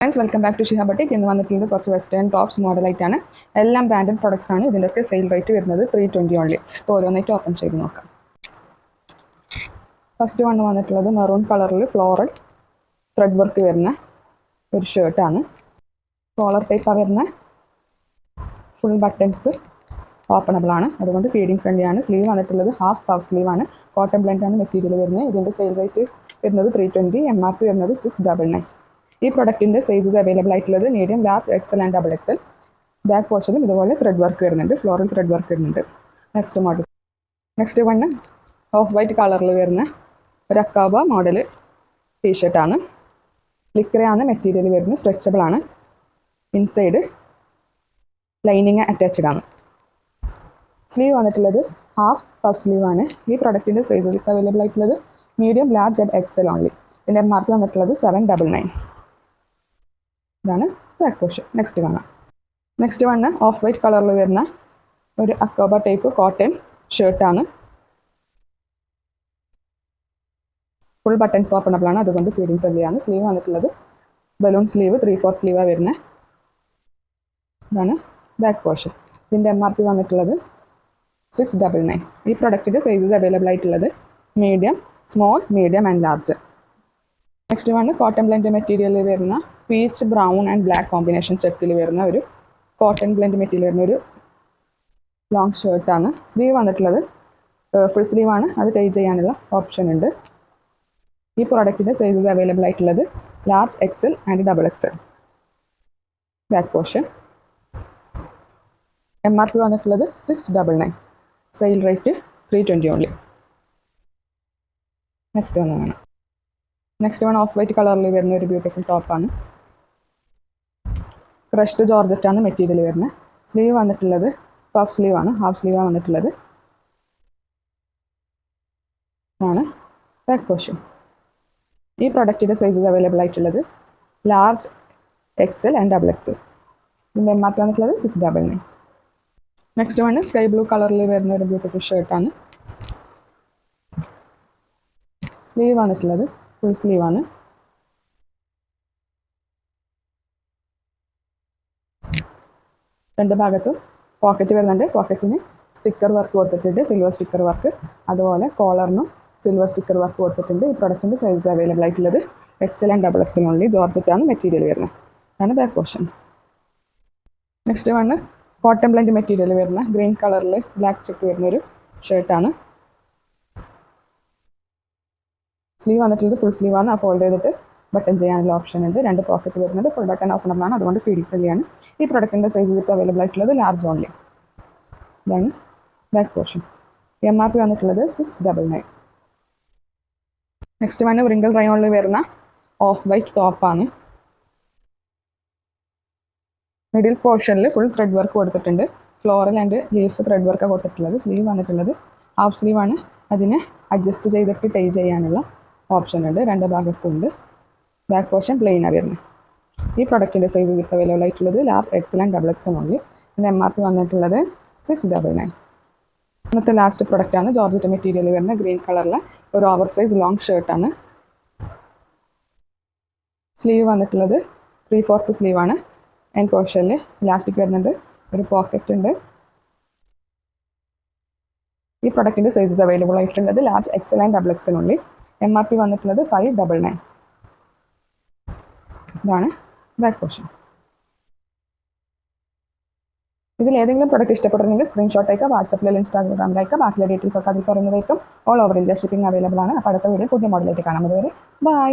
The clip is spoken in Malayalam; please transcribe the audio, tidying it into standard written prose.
Friends, welcome back to Shiha Boutique. ഇന്ന് വന്നിട്ടുള്ളത് കുറച്ച് വെസ്റ്റേൺ ടോപ്സ് മോഡലായിട്ടാണ്. എല്ലാം ബ്രാൻഡഡ് പ്രോഡക്ട്സ് ആണ്. ഇതിൻ്റെയൊക്കെ സെയിൽ റേറ്റ് വരുന്നത് 320 ഓൺലി. അപ്പോൾ ഓരോന്നായിട്ട് ഓപ്പൺ ചെയ്ത് നോക്കാം. ഫസ്റ്റ് വൺ വന്നിട്ടുള്ളത് മെറൂൺ കളറിൽ ഫ്ലോറൽ ത്രെഡ് വർക്ക് വരുന്ന ഒരു ഷർട്ടാണ്. കോളർ ടൈപ്പാണ് വരുന്ന ഫുൾ ബട്ടൺസ് ഓപ്പണബിൾ ആണ്, അതുകൊണ്ട് ഫീഡിങ് ഫ്രണ്ട്ലി ആണ്. സ്ലീവ് വന്നിട്ടുള്ളത് ഹാഫ് പഫ് സ്ലീവ് ആണ്. കോട്ടൺ ബ്ലെൻഡ് ആണ് മെറ്റീരിയൽ വരുന്നത്. ഇതിൻ്റെ സെയിൽ റേറ്റ് വരുന്നത് 320, MRP വരുന്നത് 699. ഈ പ്രൊഡക്റ്റിൻ്റെ സൈസസ് അവൈലബിൾ ആയിട്ടുള്ളത് medium, large, Excel and double Excel. Back പോർഷനും ഇതുപോലെ ത്രെഡ് വർക്ക് വരുന്നുണ്ട്, ഫ്ലോറൽ ത്രെഡ് വർക്ക് വരുന്നുണ്ട്. നെക്സ്റ്റ് വണ്ണ് ഓഫ് വൈറ്റ് കളറിൽ വരുന്ന ഒരു അക്കാബ മോഡൽ ടീഷർട്ടാണ്. ലിക്രയാണ് മെറ്റീരിയൽ വരുന്നത്, സ്ട്രെച്ചബിൾ ആണ്. ഇൻസൈഡ് ലൈനിങ് അറ്റാച്ച്ഡ് ആണ്. സ്ലീവ് വന്നിട്ടുള്ളത് ഹാഫ് പഫ് സ്ലീവ് ആണ്. ഈ പ്രൊഡക്റ്റിൻ്റെ സൈസസ് ഇപ്പോൾ അവൈലബിൾ ആയിട്ടുള്ളത് medium, large and Excel only. ഇതിൻ്റെ MRP വന്നിട്ടുള്ളത് 799. ഇതാണ് back portion. Next one of white കളറിൽ വരുന്ന ഒരു അക്കോബ ടൈപ്പ് കോട്ടൺ ഷർട്ടാണ്. ഫുൾ ബട്ടൺസ് ഓപ്പണബിൾ ആണ്, അതുകൊണ്ട് ഫീഡിങ് ഫ്രണ്ട്ലി ആണ്. സ്ലീവ് വന്നിട്ടുള്ളത് ബലൂൺ സ്ലീവ്, 3/4 സ്ലീവാണ് വരുന്നത്. ഇതാണ് ബാക്ക് പോർഷൻ. ഇതിൻ്റെ MRP വന്നിട്ടുള്ളത് 699. ഈ പ്രൊഡക്റ്റിൻ്റെ സൈസസ് അവൈലബിൾ ആയിട്ടുള്ളത് medium, small, medium and large. Next one cotton blend മെറ്റീരിയലിൽ വരുന്ന peach brown and black combination ചെക്കിൽ വരുന്ന ഒരു കോട്ടൺ ബ്ലെൻഡ് മെറ്റീരിയൽ വരുന്ന ഒരു ലോങ് ഷർട്ടാണ്. സ്ലീവ് വന്നിട്ടുള്ളത് ഫുൾ സ്ലീവാണ്, അത് ടൈ ചെയ്യാനുള്ള ഓപ്ഷൻ ഉണ്ട്. ഈ പ്രോഡക്റ്റിൻ്റെ സൈസസ് അവൈലബിൾ ആയിട്ടുള്ളത് large, Excel and double Excel. Back portion. MRP വന്നിട്ടുള്ളത് 699. Sale rate 320 only. Next one of white കളറിൽ വരുന്ന ഒരു ബ്യൂട്ടിഫുൾ ടോപ്പാണ്. ക്രഷ്ഡ് ജോർജറ്റാണ് മെറ്റീരിയൽ വരുന്നത്. സ്ലീവ് വന്നിട്ടുള്ളത് പഫ് സ്ലീവ് ആണ്, ഹാഫ് സ്ലീവാണ് വന്നിട്ടുള്ളത്. ആണ് ബാക്ക് പോർഷൻ. ഈ പ്രൊഡക്റ്റിൻ്റെ സൈസസ് അവൈലബിൾ ആയിട്ടുള്ളത് large, Excel and double Excel. ഇതിൻ്റെ MRP വന്നിട്ടുള്ളത് 699. നെക്സ്റ്റ് വൺ സ്കൈ ബ്ലൂ കളറിൽ വരുന്ന ഒരു ബ്യൂട്ടിഫുൾ ഷർട്ടാണ്. സ്ലീവ് വന്നിട്ടുള്ളത് ഫുൾ സ്ലീവാണ്. രണ്ട് ഭാഗത്തും പോക്കറ്റ് വരുന്നുണ്ട്. പോക്കറ്റിന് സ്റ്റിക്കർ വർക്ക് കൊടുത്തിട്ടുണ്ട്, സിൽവർ സ്റ്റിക്കർ വർക്ക്. അതുപോലെ കോളറിനും സിൽവർ സ്റ്റിക്കർ വർക്ക് കൊടുത്തിട്ടുണ്ട്. ഈ പ്രൊഡക്റ്റിൻ്റെ സൈസ് അവൈലബിൾ ആയിട്ടുള്ളത് XL and double XL only. ജോർജറ്റാണ് മെറ്റീരിയൽ വരുന്നത്. അതാണ് back portion. Next one cotton blend material വരുന്ന ഗ്രീൻ കളറിൽ ബ്ലാക്ക് ചെക്ക് വരുന്നൊരു ഷർട്ടാണ്. സ്ലീവ് വന്നിട്ടുള്ളത് ഫുൾ സ്ലീവാണ്, ആ ഫോൾഡ് ചെയ്തിട്ട് ബട്ടൺ ചെയ്യാനുള്ള ഓപ്ഷൻ ഉണ്ട്. രണ്ട് പോക്കറ്റ് വരുന്നത്, ഫുൾ ബട്ടൺ ഓപ്പണബിളാണ്, അതുകൊണ്ട് ഫീഡിങ് ഫ്രണ്ട്ലിയാണ്. ഈ പ്രൊഡക്റ്റിൻ്റെ സൈസ് ഇപ്പോൾ അവൈലബിൾ ആയിട്ടുള്ളത് ലാർജ് ഓൺലി. ഇതാണ് ബാക്ക് പോർഷൻ. MRP വന്നിട്ടുള്ളത് 699. നെക്സ്റ്റ് വൺ റിങ്കിൾ റയോണിൽ വരുന്ന ഓഫ് വൈറ്റ് ടോപ്പാണ്. മിഡിൽ പോർഷനിൽ ഫുൾ ത്രെഡ് വർക്ക് കൊടുത്തിട്ടുണ്ട്. ഫ്ലോറൽ ആൻഡ് ലീഫ് ത്രെഡ് വർക്കാണ് കൊടുത്തിട്ടുള്ളത്. സ്ലീവ് വന്നിട്ടുള്ളത് ഹാഫ് സ്ലീവാണ്, അതിനെ അഡ്ജസ്റ്റ് ചെയ്തിട്ട് ടൈ ചെയ്യാനുള്ള ഓപ്ഷൻ ഉണ്ട്. രണ്ട് ഭാഗത്തുണ്ട്. ബാക്ക് പോർഷൻ പ്ലെയിൻ ആണ് വരുന്നത്. ഈ പ്രൊഡക്റ്റിൻ്റെ സൈസ് ഇപ്പോൾ അവൈലബിൾ ആയിട്ടുള്ളത് large, Excel and double XL only. ഇതിൻ്റെ MRP വന്നിട്ടുള്ളത് 699. ഇന്നത്തെ ലാസ്റ്റ് പ്രൊഡക്റ്റാണ് ജോർജറ്റ് മെറ്റീരിയൽ വരുന്ന ഗ്രീൻ കളറിലെ ഒരു ഓവർ സൈസ് ലോങ് ഷർട്ടാണ്. സ്ലീവ് വന്നിട്ടുള്ളത് 3/4 സ്ലീവാണ്. എൻഡ് പോർഷനിൽ ഇലാസ്റ്റിക് വരുന്നുണ്ട്, ഒരു പോക്കറ്റ് ഉണ്ട്. ഈ പ്രൊഡക്റ്റിൻ്റെ സൈസസ് അവൈലബിൾ ആയിട്ടുള്ളത് large, Excel and double XL only. MRP വന്നിട്ടുള്ളത് 599. ഇതാണ് ബാക്ക് പോർഷൻ. ഇതിൽ ഏതെങ്കിലും പ്രൊഡക്റ്റ് ഇഷ്ടപ്പെട്ടിട്ടുണ്ടെങ്കിൽ സ്ക്രീൻഷോട്ട് അയക്കുക, വാട്സപ്പിൽ, ഇൻസ്റ്റാഗ്രാമിൽ അയക്കുക. ബാക്കിയുള്ള ഡീറ്റെയിൽസ് ഒക്കെ അതിൽ പറയുന്നതായിരിക്കും. All over India shipping available ആണ്. അപ്പോൾ അടുത്ത വീഡിയോ പുതിയ മോഡലായിട്ട് കാണാം. അതുവരെ ബൈ.